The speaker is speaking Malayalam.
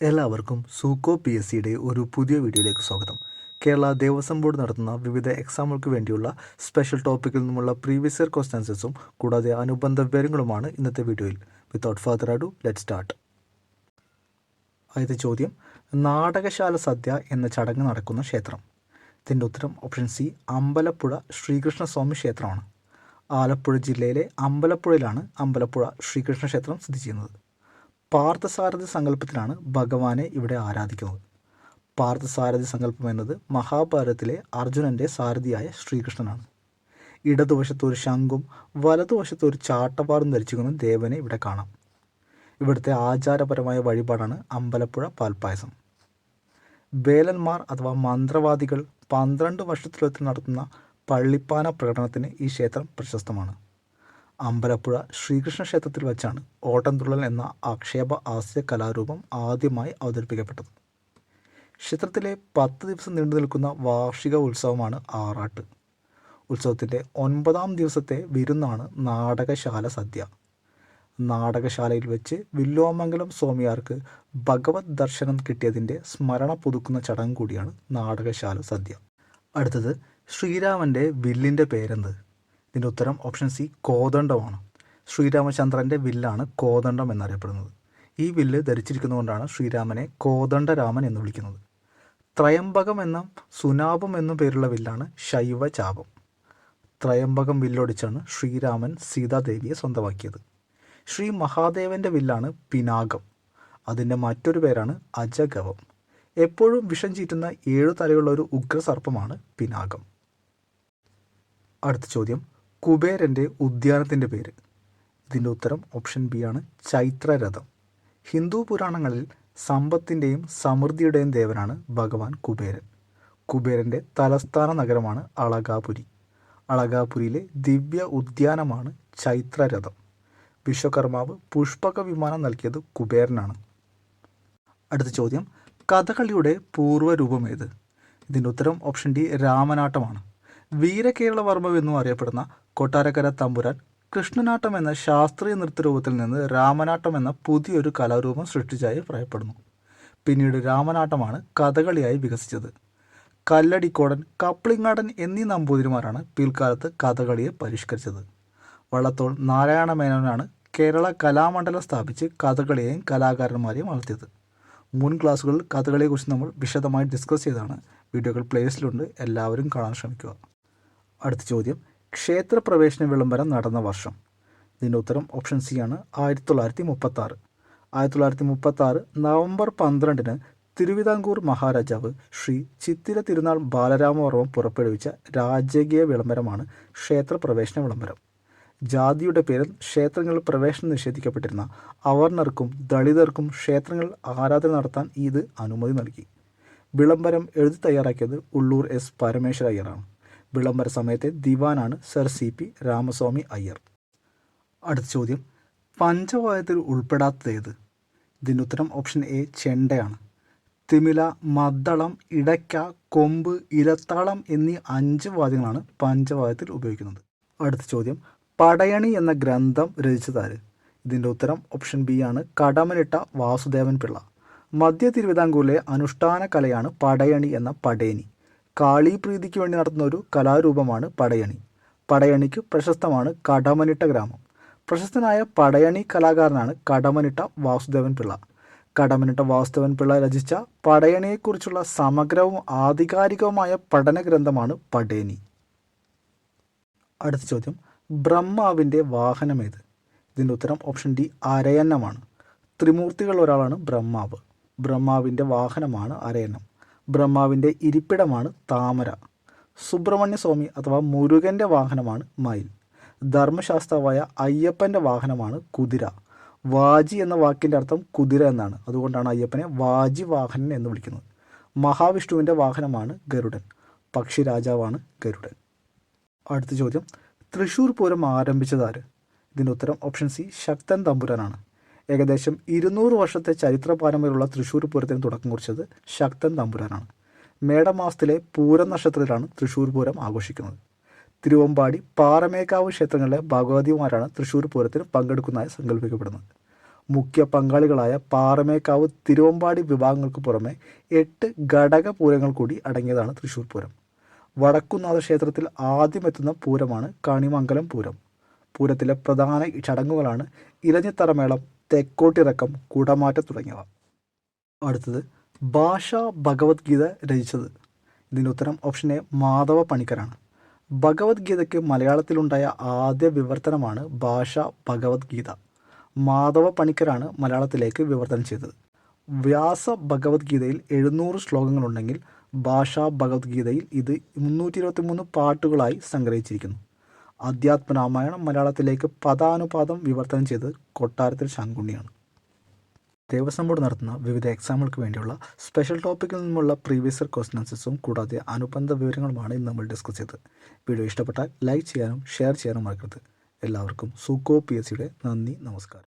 എല്ലാവർക്കും സൂക്കോ പി എസ് സിയുടെ ഒരു പുതിയ വീഡിയോയിലേക്ക് സ്വാഗതം. കേരള ദേവസ്വം ബോർഡ് നടത്തുന്ന വിവിധ എക്സാമുകൾക്ക് വേണ്ടിയുള്ള സ്പെഷ്യൽ ടോപ്പിക്കിൽ നിന്നുമുള്ള പ്രീവിയസ് ഇയർ ക്വസ്റ്റ്യൻസും കൂടാതെ അനുബന്ധ വിവരങ്ങളുമാണ് ഇന്നത്തെ വീഡിയോയിൽ. Without further ado let start. ആദ്യത്തെ ചോദ്യം, നാടകശാല സദ്യ എന്ന ചടങ്ങ് നടക്കുന്ന ക്ഷേത്രം. ഇതിൻ്റെ ഉത്തരം ഓപ്ഷൻ സി, അമ്പലപ്പുഴ ശ്രീകൃഷ്ണസ്വാമി ക്ഷേത്രമാണ്. ആലപ്പുഴ ജില്ലയിലെ അമ്പലപ്പുഴയിലാണ് അമ്പലപ്പുഴ ശ്രീകൃഷ്ണ ക്ഷേത്രം സ്ഥിതി ചെയ്യുന്നത്. പാർത്ഥസാരഥി സങ്കല്പത്തിലാണ് ഭഗവാനെ ഇവിടെ ആരാധിക്കുന്നത്. പാർത്ഥസാരഥി സങ്കല്പം എന്നത് മഹാഭാരതത്തിലെ അർജുനൻ്റെ സാരഥിയായ ശ്രീകൃഷ്ണനാണ്. ഇടതുവശത്ത് ഒരു ശംഖും വലതുവശത്ത് ഒരു ചാട്ടവാറും ധരിച്ചിരിക്കുന്ന ദേവനെ ഇവിടെ കാണാം. ഇവിടുത്തെ ആചാരപരമായ വഴിപാടാണ് അമ്പലപ്പുഴ പാൽപ്പായസം. വേലന്മാർ അഥവാ മന്ത്രവാദികൾ 12 വർഷത്തിലൊരിക്കൽ നടത്തുന്ന പള്ളിപ്പാന പ്രകടനത്തിന് ഈ ക്ഷേത്രം പ്രശസ്തമാണ്. അമ്പലപ്പുഴ ശ്രീകൃഷ്ണ ക്ഷേത്രത്തിൽ വച്ചാണ് ഓട്ടംതുള്ളൽ എന്ന ആക്ഷേപ ഹാസ്യ കലാരൂപം ആദ്യമായി അവതരിപ്പിക്കപ്പെട്ടത്. ക്ഷേത്രത്തിലെ 10 ദിവസം നീണ്ടു നിൽക്കുന്ന വാർഷിക ഉത്സവമാണ് ആറാട്ട്. ഉത്സവത്തിൻ്റെ 9ാം ദിവസത്തെ വിരുന്നാണ് നാടകശാല സദ്യ. നാടകശാലയിൽ വെച്ച് വില്ലോമംഗലം സ്വാമിയാർക്ക് ഭഗവത് ദർശനം കിട്ടിയതിൻ്റെ സ്മരണ പുതുക്കുന്ന ചടങ്ങ് കൂടിയാണ് നാടകശാല സദ്യ. അടുത്തത്, ശ്രീരാമൻ്റെ വില്ലിൻ്റെ പേരെന്ത്? ഇതിൻ്റെ ഉത്തരം ഓപ്ഷൻ സി, കോദണ്ഡമാണ്. ശ്രീരാമചന്ദ്രൻ്റെ വില്ലാണ് കോദണ്ഡം എന്നറിയപ്പെടുന്നത്. ഈ വില്ല് ധരിച്ചിരിക്കുന്നതുകൊണ്ടാണ് ശ്രീരാമനെ കോദണ്ഡരാമൻ എന്ന് വിളിക്കുന്നത്. ത്രയംബകം എന്നും സുനാപം എന്നും പേരുള്ള വില്ലാണ് ശൈവചാപം. ത്രയംബകം വില്ലൊടിച്ചാണ് ശ്രീരാമൻ സീതാദേവിയെ സ്വന്തമാക്കിയത്. ശ്രീ മഹാദേവൻ്റെ വില്ലാണ് പിനാകം. അതിൻ്റെ മറ്റൊരു പേരാണ് അജഗവം. എപ്പോഴും വിഷം ചീറ്റുന്ന 7 തലയുള്ള ഒരു ഉഗ്രസർപ്പമാണ് പിനാകം. അടുത്ത ചോദ്യം, കുബേരൻ്റെ ഉദ്യാനത്തിൻ്റെ പേര്. ഇതിൻ്റെ ഉത്തരം ഓപ്ഷൻ ബി ആണ്, ചൈത്രരഥം. ഹിന്ദു പുരാണങ്ങളിൽ സമ്പത്തിൻ്റെയും സമൃദ്ധിയുടെയും ദേവനാണ് ഭഗവാൻ കുബേരൻ. കുബേരൻ്റെ തലസ്ഥാന നഗരമാണ് അളകാപുരി. അളകാപുരിയിലെ ദിവ്യ ഉദ്യാനമാണ് ചൈത്രരഥം. വിശ്വകർമാവ് പുഷ്പക വിമാനം നൽകിയത് കുബേരനാണ്. അടുത്ത ചോദ്യം, കഥകളിയുടെ പൂർവ്വരൂപം ഏത്? ഇതിൻ്റെ ഉത്തരം ഓപ്ഷൻ ഡി, രാമനാട്ടമാണ്. വീരകേരളവർമ്മ എന്നും അറിയപ്പെടുന്ന കൊട്ടാരക്കര തമ്പുരാൻ കൃഷ്ണനാട്ടം എന്ന ശാസ്ത്രീയ നൃത്തരൂപത്തിൽ നിന്ന് രാമനാട്ടം എന്ന പുതിയൊരു കലാരൂപം സൃഷ്ടിച്ചായി പറയപ്പെടുന്നു. പിന്നീട് രാമനാട്ടമാണ് കഥകളിയായി വികസിച്ചത്. കല്ലടിക്കോടൻ, കപ്ലിങ്ങാടൻ എന്നീ നമ്പൂതിരിമാരാണ് പിൽക്കാലത്ത് കഥകളിയെ പരിഷ്കരിച്ചത്. വള്ളത്തോൾ നാരായണ മേനോനാണ് കേരള കലാമണ്ഡലം സ്ഥാപിച്ച് കഥകളിയെയും കലാകാരന്മാരെയും വളർത്തിയത്. മുൻ ക്ലാസ്സുകളിൽ കഥകളിയെക്കുറിച്ച് നമ്മൾ വിശദമായി ഡിസ്കസ് ചെയ്താണ്. വീഡിയോകൾ പ്ലേലിസ്റ്റിലുണ്ട്, എല്ലാവരും കാണാൻ ശ്രമിക്കുക. അടുത്ത ചോദ്യം, ക്ഷേത്രപ്രവേശന വിളംബരം നടന്ന വർഷം. ഇതിൻ്റെ ഉത്തരം ഓപ്ഷൻ സി ആണ്, 1936. 1936 നവംബർ 12 തിരുവിതാംകൂർ മഹാരാജാവ് ശ്രീ ചിത്തിര തിരുനാൾ ബാലരാമവർമ്മ പുറപ്പെടുവിച്ച രാജകീയ വിളംബരമാണ് ക്ഷേത്രപ്രവേശന വിളംബരം. ജാതിയുടെ പേരിൽ ക്ഷേത്രങ്ങളിൽ പ്രവേശനം നിഷേധിക്കപ്പെട്ടിരുന്ന അവർണർക്കും ദളിതർക്കും ക്ഷേത്രങ്ങളിൽ ആരാധന നടത്താൻ ഇത് അനുമതി നൽകി. വിളംബരം എഴുതി തയ്യാറാക്കിയത് ഉള്ളൂർ എസ് പരമേശ്വര അയ്യറാണ്. വിളംബര സമയത്തെ ദിവാനാണ് സർ CP രാമസ്വാമി അയ്യർ. അടുത്ത ചോദ്യം, പഞ്ചവാദ്യത്തിൽ ഉൾപ്പെടാത്തത് ഏത്? ഇതിൻ്റെ ഉത്തരം ഓപ്ഷൻ എ, ചെണ്ടയാണ്. തിമില, മദ്ദളം, ഇടയ്ക്ക, കൊമ്പ്, ഇലത്താളം എന്നീ 5 വാദ്യങ്ങളാണ് പഞ്ചവാദ്യത്തിൽ ഉപയോഗിക്കുന്നത്. അടുത്ത ചോദ്യം, പടയണി എന്ന ഗ്രന്ഥം രചിച്ചതാര്? ഇതിൻ്റെ ഉത്തരം ഓപ്ഷൻ ബി ആണ്, കടമനിട്ട വാസുദേവൻ പിള്ള. മധ്യ തിരുവിതാംകൂറിലെ അനുഷ്ഠാന കലയാണ് പടയണി എന്ന പടേനി. കാളീപ്രീതിക്ക് വേണ്ടി നടത്തുന്ന ഒരു കലാരൂപമാണ് പടയണി. പടയണിക്ക് പ്രശസ്തമാണ് കടമനിട്ട ഗ്രാമം. പ്രശസ്തനായ പടയണി കലാകാരനാണ് കടമനിട്ട വാസുദേവൻ പിള്ള. കടമനിട്ട വാസുദേവൻ പിള്ള രചിച്ച പടയണിയെക്കുറിച്ചുള്ള സമഗ്രവും ആധികാരികവുമായ പഠന ഗ്രന്ഥമാണ് പടേനി. അടുത്ത ചോദ്യം, ബ്രഹ്മാവിൻ്റെ വാഹനമേത്? ഇതിൻ്റെ ഉത്തരം ഓപ്ഷൻ ഡി, അരയന്നമാണ്. ത്രിമൂർത്തികൾ ഒരാളാണ് ബ്രഹ്മാവ്. ബ്രഹ്മാവിൻ്റെ വാഹനമാണ് അരയന്നം. ബ്രഹ്മാവിൻ്റെ ഇരിപ്പിടമാണ് താമര. സുബ്രഹ്മണ്യ സ്വാമി അഥവാ മുരുകൻ്റെ വാഹനമാണ് മയിൽ. ധർമ്മശാസ്താവായ അയ്യപ്പൻ്റെ വാഹനമാണ് കുതിര. വാജി എന്ന വാക്കിൻ്റെ അർത്ഥം കുതിര എന്നാണ്. അതുകൊണ്ടാണ് അയ്യപ്പനെ വാജി വാഹനൻ എന്ന് വിളിക്കുന്നത്. മഹാവിഷ്ണുവിൻ്റെ വാഹനമാണ് ഗരുഡൻ. പക്ഷി രാജാവാണ് ഗരുഡൻ. അടുത്ത ചോദ്യം, തൃശ്ശൂർ പൂരം ആരംഭിച്ചതാര്? ഇതിൻ്റെ ഉത്തരം ഓപ്ഷൻ സി, ശക്തൻ തമ്പുരാനാണ്. ഏകദേശം 200 വർഷത്തെ ചരിത്ര പാരമ്പര്യമുള്ള തൃശ്ശൂർ പൂരത്തിന് തുടക്കം കുറിച്ചത് ശക്തൻ തമ്പുരാനാണ്. മേടമാസത്തിലെ പൂരം നക്ഷത്രത്തിലാണ് തൃശ്ശൂർ പൂരം ആഘോഷിക്കുന്നത്. തിരുവമ്പാടി, പാറമേക്കാവ് ക്ഷേത്രങ്ങളിലെ ഭഗവതിമാരാണ് തൃശ്ശൂർ പൂരത്തിന് പങ്കെടുക്കുന്നതായി സങ്കല്പിക്കപ്പെടുന്നത്. മുഖ്യ പങ്കാളികളായ പാറമേക്കാവ്, തിരുവമ്പാടി വിഭാഗങ്ങൾക്ക് പുറമെ 8 ഘടകപൂരങ്ങൾ കൂടി അടങ്ങിയതാണ് തൃശ്ശൂർ പൂരം. വടക്കുംനാഥ ക്ഷേത്രത്തിൽ ആദ്യമെത്തുന്ന പൂരമാണ് കണിമംഗലം പൂരം. പൂരത്തിലെ പ്രധാന ചടങ്ങുകളാണ് ഇലഞ്ഞിത്തറമേളം, തെക്കോട്ടിറക്കം, കുടമാറ്റം തുടങ്ങിയവ. അടുത്തത്, ഭാഷ ഭഗവത്ഗീത രചിച്ചത്. ഇതിൻ്റെ ഉത്തരം ഓപ്ഷൻ എ മാധവ പണിക്കരാണ്. ഭഗവത്ഗീതയ്ക്ക് മലയാളത്തിലുണ്ടായ ആദ്യ വിവർത്തനമാണ് ഭാഷ ഭഗവത്ഗീത. മാധവ പണിക്കരാണ് മലയാളത്തിലേക്ക് വിവർത്തനം ചെയ്തത്. വ്യാസ ഭഗവത്ഗീതയിൽ 700 ശ്ലോകങ്ങളുണ്ടെങ്കിൽ ഭാഷാ ഭഗവത്ഗീതയിൽ ഇത് 323 പാട്ടുകളായി സംഗ്രഹിച്ചിരിക്കുന്നു. അധ്യാത്മരാമായണം മലയാളത്തിലേക്ക് പദാനുപാദം വിവർത്തനം ചെയ്തത് കൊട്ടാരത്തിൽ ശങ്കുണ്ണിയാണ്. ദേവസ്വം ബോർഡ് നടത്തുന്ന വിവിധ എക്സാമുകൾക്ക് വേണ്ടിയുള്ള സ്പെഷ്യൽ ടോപ്പിക്കിൽ നിന്നുമുള്ള പ്രീവിയസ് ഇയർ ക്വസ്റ്റ്യൻ ആൻസേഴ്സും കൂടാതെ അനുബന്ധ വിവരങ്ങളുമാണ് ഇന്ന് നമ്മൾ ഡിസ്കസ് ചെയ്തത്. വീഡിയോ ഇഷ്ടപ്പെട്ടാൽ ലൈക്ക് ചെയ്യാനും ഷെയർ ചെയ്യാനും മറക്കരുത്. എല്ലാവർക്കും സുക്കോ PSCയുടെ നന്ദി, നമസ്കാരം.